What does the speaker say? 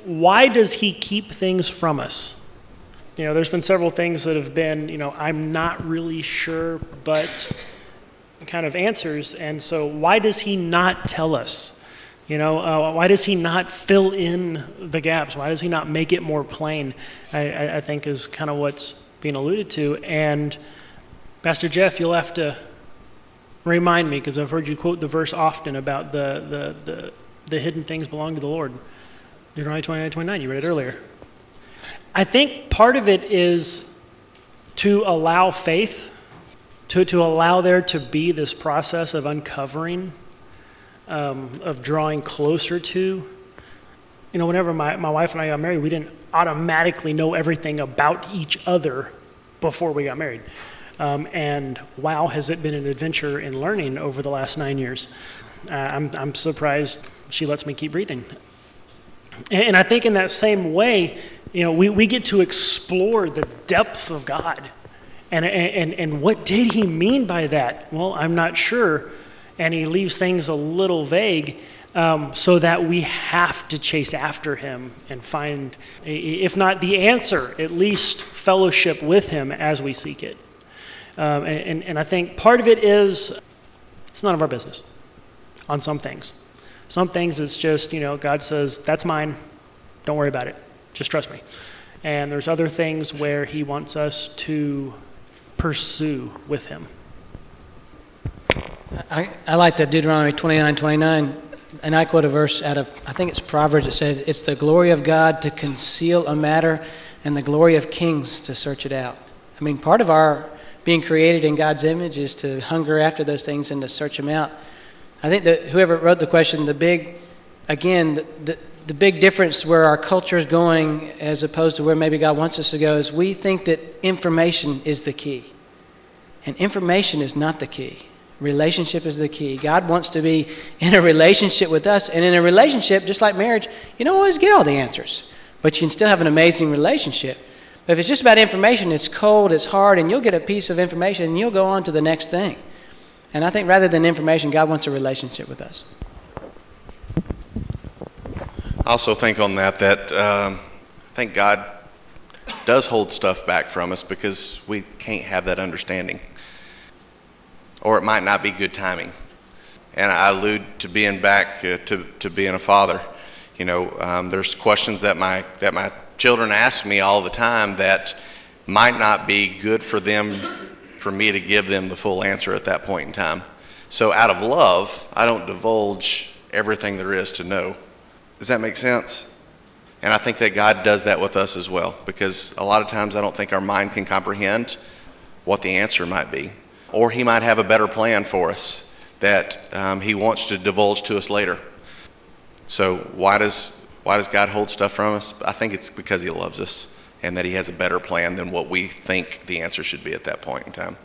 why does he keep things from us? There's been several things that have been, I'm not really sure, but kind of answers. And so why does he not tell us? Why does he not fill in the gaps? Why does he not make it more plain? I think is kind of what's being alluded to. And Pastor Jeff, you'll have to remind me, because I've heard you quote the verse often about the hidden things belong to the Lord. Deuteronomy 29:29, you read it earlier. I think part of it is to allow faith, to allow there to be this process of uncovering, of drawing closer to. Whenever my wife and I got married, we didn't automatically know everything about each other before we got married. And wow, has it been an adventure in learning over the last 9 years. I'm surprised she lets me keep breathing. And I think in that same way, we get to explore the depths of God. And what did he mean by that? Well, I'm not sure. And he leaves things a little vague, so that we have to chase after him and find, if not the answer, at least fellowship with him as we seek it. And I think part of it is it's none of our business on some things. Some things it's just, God says, that's mine. Don't worry about it. Just trust me. And there's other things where he wants us to pursue with him. I like that Deuteronomy 29:29, and I quote a verse out of, I think it's Proverbs. It said, it's the glory of God to conceal a matter and the glory of kings to search it out. I mean, part of our being created in God's image is to hunger after those things and to search them out. I think that whoever wrote the question, the big difference where our culture is going as opposed to where maybe God wants us to go is we think that information is the key. And information is not the key. Relationship is the key. God wants to be in a relationship with us. And in a relationship, just like marriage, you don't always get all the answers. But you can still have an amazing relationship. But if it's just about information, it's cold, it's hard, and you'll get a piece of information and you'll go on to the next thing. And I think rather than information, God wants a relationship with us. I also think on that I think God does hold stuff back from us because we can't have that understanding. Or it might not be good timing. And I allude to being back to being a father. There's questions that my children ask me all the time that might not be good for them, for me to give them the full answer at that point in time. So out of love, I don't divulge everything there is to know. Does that make sense? And I think that God does that with us as well, because a lot of times I don't think our mind can comprehend what the answer might be. Or he might have a better plan for us that he wants to divulge to us later. So why does God hold stuff from us? I think it's because he loves us and that he has a better plan than what we think the answer should be at that point in time.